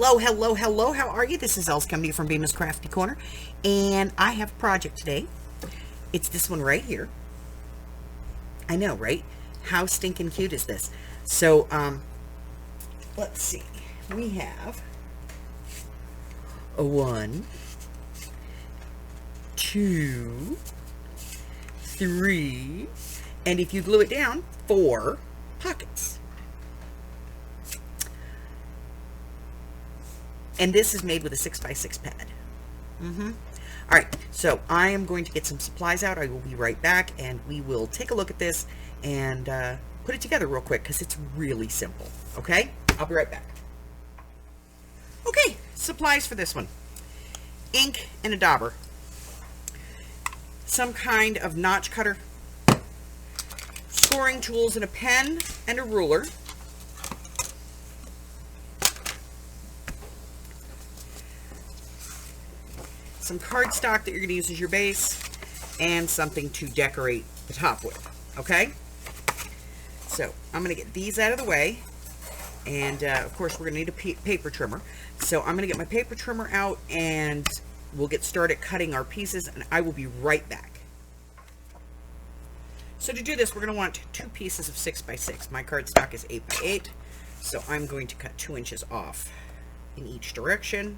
Hello. How are you? This is Els coming to you from Bemis Crafty Corner, and I have a project today. It's this one right here. I know, right? How stinking cute is this? So, let's see. We have a 1, 2, 3, and if you glue it down, 4 pockets. And this is made with a 6x6 pad. All right, so I am going to get some supplies out. I will be right back, and we will take a look at this and put it together real quick because it's really simple. Okay, I'll be right back. Okay, supplies for this one: ink and a dauber, some kind of notch cutter, scoring tools and a pen and a ruler, some cardstock that you're going to use as your base, and something to decorate the top with. Okay, so I'm going to get these out of the way, and of course we're going to need a paper trimmer. So I'm going to get my paper trimmer out, and we'll get started cutting our pieces, and I will be right back. So to do this, we're going to want 2 pieces of 6x6. My cardstock is 8x8, so I'm going to cut 2 inches off in each direction.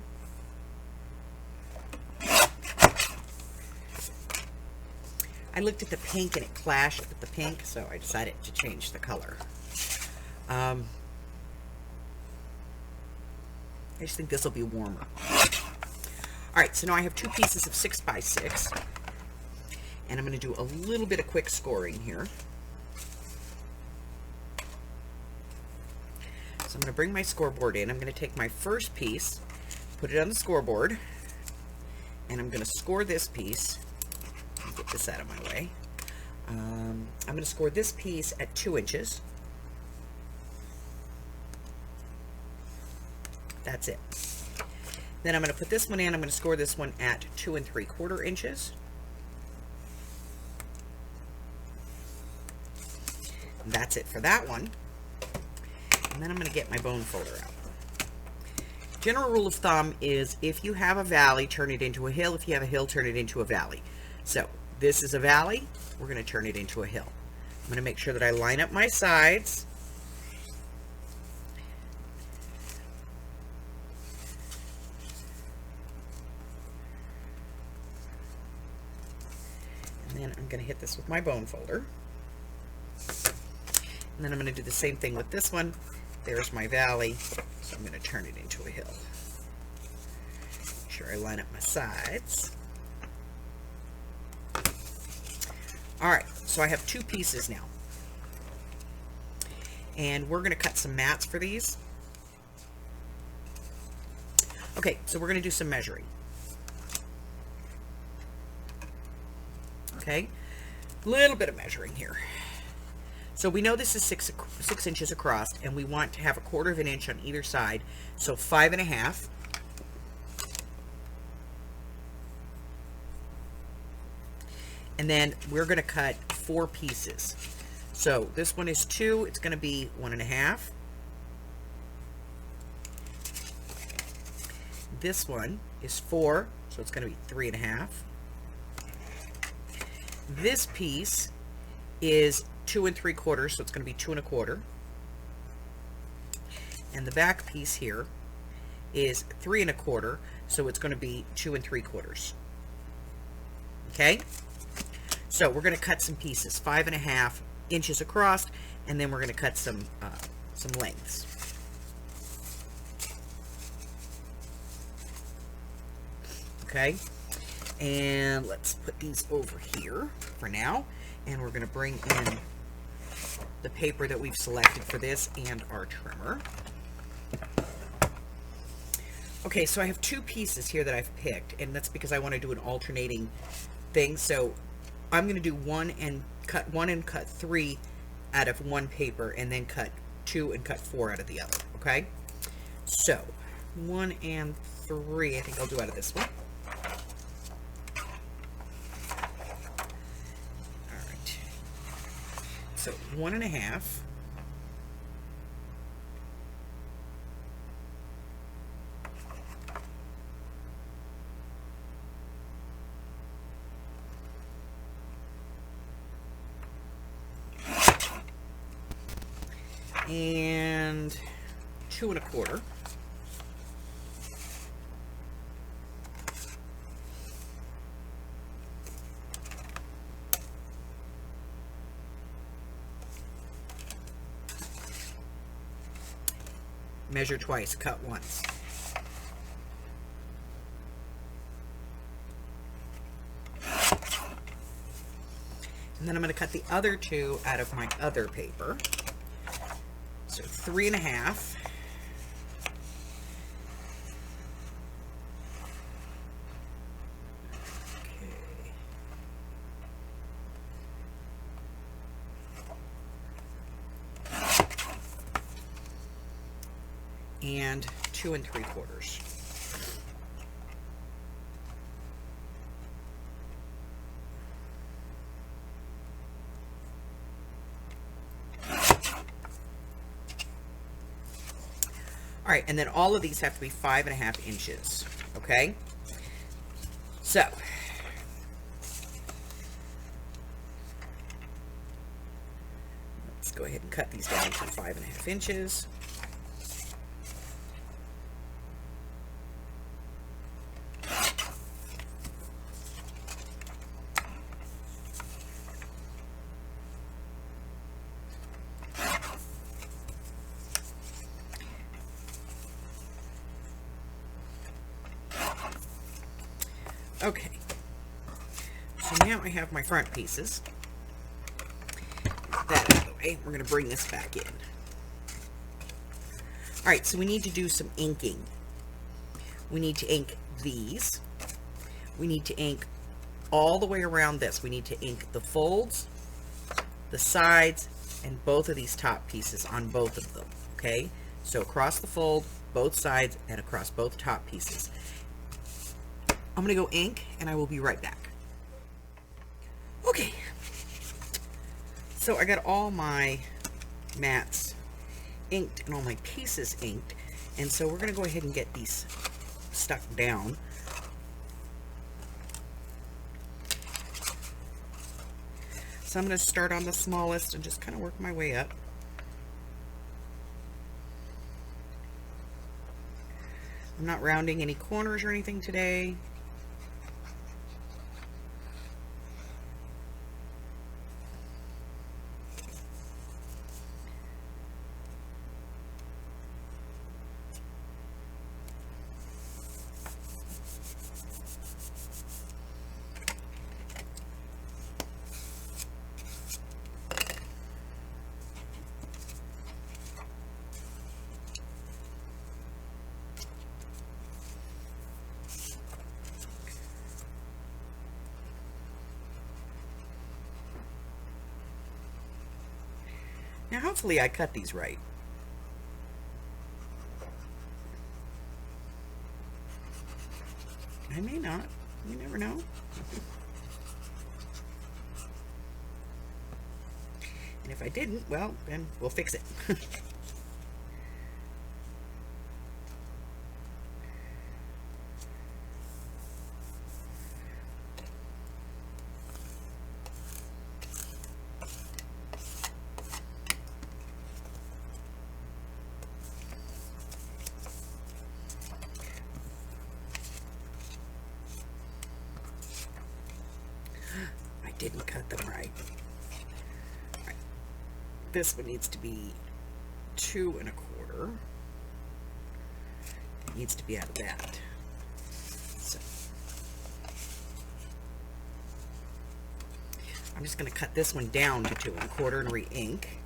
I looked at the pink and it clashed with the pink, so I decided to change the color. I just think this will be warmer. Alright, so now I have 2 pieces of 6x6, and I'm going to do a little bit of quick scoring here. So I'm going to bring my scoreboard in. I'm going to take my first piece, put it on the scoreboard, and I'm going to score this piece. Get this out of my way. I'm going to score this piece at 2 inches. That's it. Then I'm going to put this one in. I'm going to score this one at 2 3/4 inches. And that's it for that one. And then I'm going to get my bone folder out. General rule of thumb is if you have a valley, turn it into a hill. If you have a hill, turn it into a valley. So this is a valley. We're going to turn it into a hill. I'm going to make sure that I line up my sides. And then I'm going to hit this with my bone folder. And then I'm going to do the same thing with this one. There's my valley. So I'm going to turn it into a hill. Make sure I line up my sides. Alright, so I have 2 pieces now. And we're going to cut some mats for these. Okay, so we're going to do some measuring. Okay, a little bit of measuring here. So we know this is 6 inches across, and we want to have 1/4 of an inch on either side, so 5 1/2. And then we're going to cut 4 pieces. So this one is 2, it's going to be 1 1/2. This one is 4, so it's going to be 3 1/2. This piece is 2 3/4, so it's going to be 2 1/4. And the back piece here is 3 1/4, so it's going to be 2 3/4. Okay? So we're going to cut some pieces, 5 1/2 inches across, and then we're going to cut some lengths. Okay, and let's put these over here for now, and we're going to bring in the paper that we've selected for this and our trimmer. Okay, so I have 2 pieces here that I've picked, and that's because I want to do an alternating thing. So I'm going to do 1 and cut 1 and cut 3 out of one paper, and then cut 2 and cut 4 out of the other. Okay, so 1 and 3, I think I'll do out of this one. All right, so 1 1/2. 1 and 2 1/4. Measure twice, cut once. And then I'm going to cut the other 2 out of my other paper. So 3 1/2. Okay. And 2 3/4. All right, and then all of these have to be 5 1/2 inches, okay? So, let's go ahead and cut these down to 5 1/2 inches. Okay, so now I have my front pieces. That out of the way, we're going to bring this back in. All right, so we need to do some inking. We need to ink these. We need to ink all the way around this. We need to ink the folds, the sides, and both of these top pieces on both of them, okay? So across the fold, both sides, and across both top pieces. I'm going to go ink, and I will be right back. Okay, so I got all my mats inked and all my pieces inked, and so we're going to go ahead and get these stuck down. So I'm going to start on the smallest and just kind of work my way up. I'm not rounding any corners or anything today. Now, hopefully I cut these right. I may not. You never know. And if I didn't, well, then we'll fix it. Didn't cut them right. All right. This one needs to be 2 1/4. It needs to be out of that. So I'm just going to cut this one down to 2 1/4 and re-ink.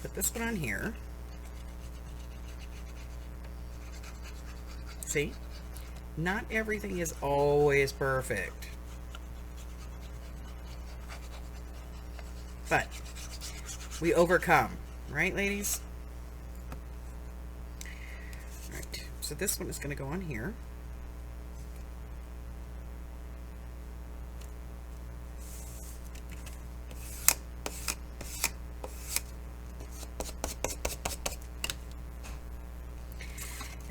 Put this one on here. See? Not everything is always perfect. But we overcome, right, ladies? All right, so this one is going to go on here.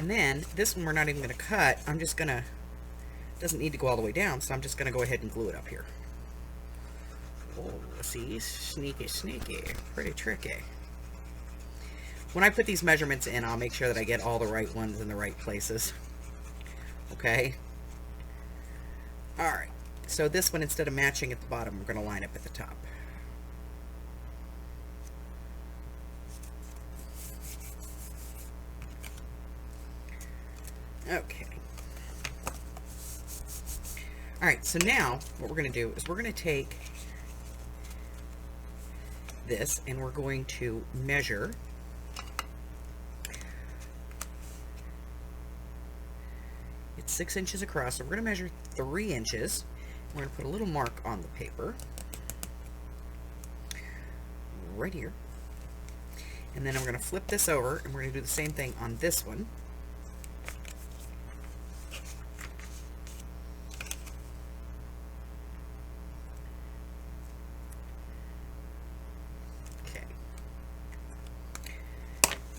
And then this one we're not even going to cut. I'm just going to, doesn't need to go all the way down, so I'm just going to go ahead and glue it up here. Oh, see, sneaky, sneaky, pretty tricky. When I put these measurements in, I'll make sure that I get all the right ones in the right places. Okay? Alright, so this one, instead of matching at the bottom, we're going to line up at the top. Okay. Alright, so now what we're going to do is we're going to take this and we're going to measure it's 6 inches across, so we're going to measure 3 inches. We're going to put a little mark on the paper right here, and then I'm going to flip this over and we're going to do the same thing on this one.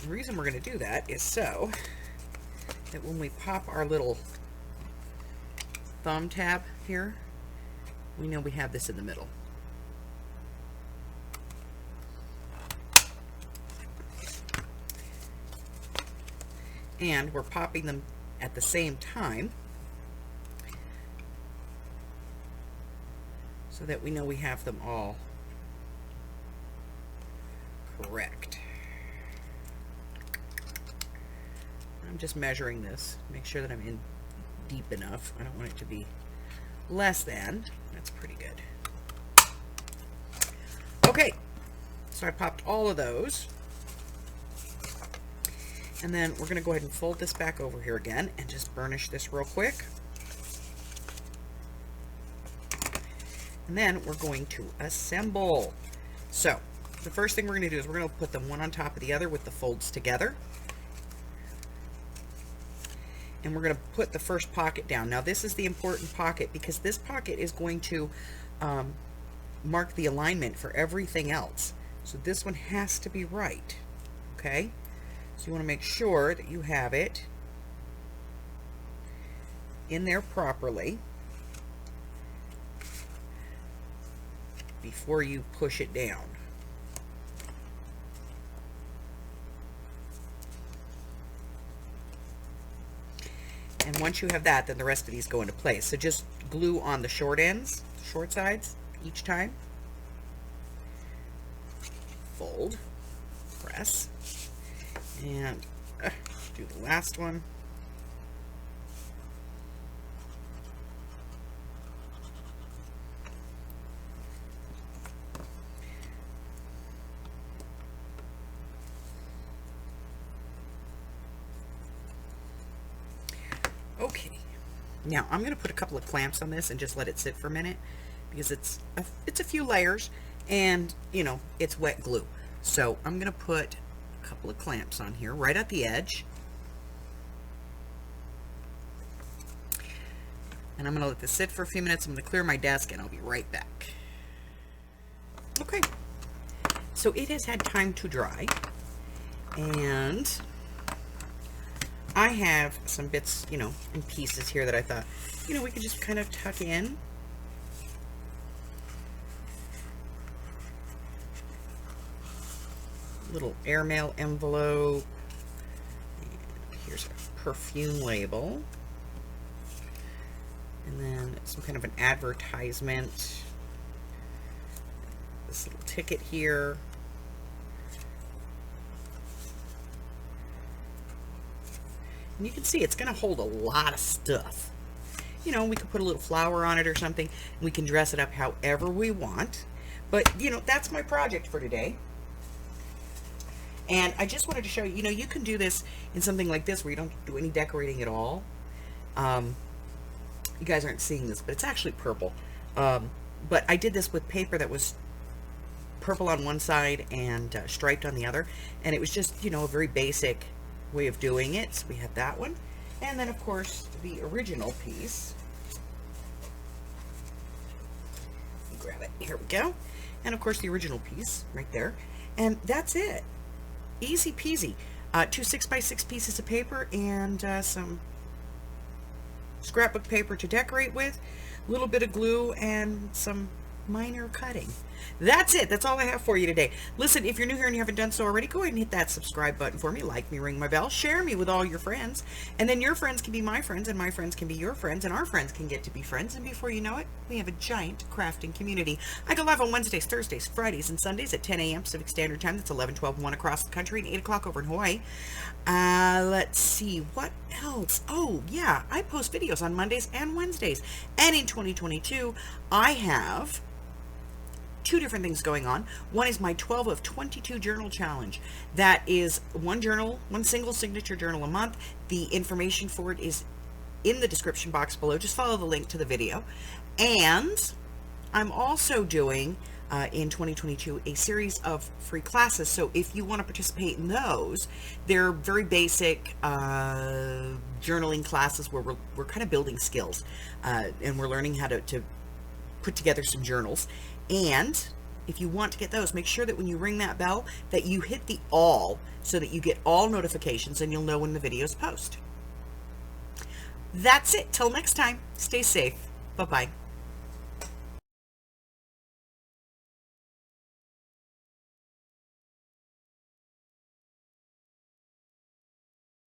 The reason we're going to do that is so that when we pop our little thumb tab here, we know we have this in the middle. And we're popping them at the same time so that we know we have them all correct. I'm just measuring this, make sure that I'm in deep enough. I don't want it to be less than. That's pretty good. Okay, so I popped all of those. And then we're going to go ahead and fold this back over here again and just burnish this real quick. And then we're going to assemble. So the first thing we're going to do is we're going to put them one on top of the other with the folds together. And we're going to put the first pocket down. Now this is the important pocket because this pocket is going to mark the alignment for everything else. So this one has to be right. Okay? So you want to make sure that you have it in there properly before you push it down. And once you have that, then the rest of these go into place. So just glue on the short ends, short sides, each time. Fold, press, and do the last one. Okay, now I'm going to put a couple of clamps on this and just let it sit for a minute because it's a few layers and, you know, it's wet glue. So I'm going to put a couple of clamps on here right at the edge. And I'm going to let this sit for a few minutes. I'm going to clear my desk and I'll be right back. Okay, so it has had time to dry and I have some bits, you know, and pieces here that I thought, you know, we could just kind of tuck in. Little airmail envelope. And here's a perfume label. And then some kind of an advertisement. This little ticket here. And you can see it's going to hold a lot of stuff. You know, we could put a little flower on it or something. And we can dress it up however we want. But, you know, that's my project for today. And I just wanted to show you, you know, you can do this in something like this where you don't do any decorating at all. You guys aren't seeing this, but it's actually purple. But I did this with paper that was purple on one side and striped on the other. And it was just, you know, a very basic way of doing it. So we have that one. And then, of course, the original piece. Grab it. Here we go. And, of course, the original piece right there. And that's it. Easy peasy. 2 6x6 pieces of paper, and some scrapbook paper to decorate with, a little bit of glue, and some minor cutting. That's it. That's all I have for you today. Listen, if you're new here and you haven't done so already, go ahead and hit that subscribe button for me. Like me, ring my bell, share me with all your friends, and then your friends can be my friends, and my friends can be your friends, and our friends can get to be friends, and before you know it, we have a giant crafting community. I go live on Wednesdays, Thursdays, Fridays, and Sundays at 10 a.m. Pacific Standard Time. That's 11, 12, 1 across the country, and 8 o'clock over in Hawaii. Let's see, what else? Oh, yeah, I post videos on Mondays and Wednesdays, and in 2022, I have 2 different things going on. One is my 12 of 22 journal challenge. That is one journal, one single signature journal a month. The information for it is in the description box below. Just follow the link to the video. And I'm also doing in 2022 a series of free classes. So if you want to participate in those, they're very basic journaling classes where we're kind of building skills, and we're learning how to put together some journals. And if you want to get those, make sure that when you ring that bell that you hit the all, so that you get all notifications and you'll know when the videos post. That's it. Till next time, stay safe. Bye-bye.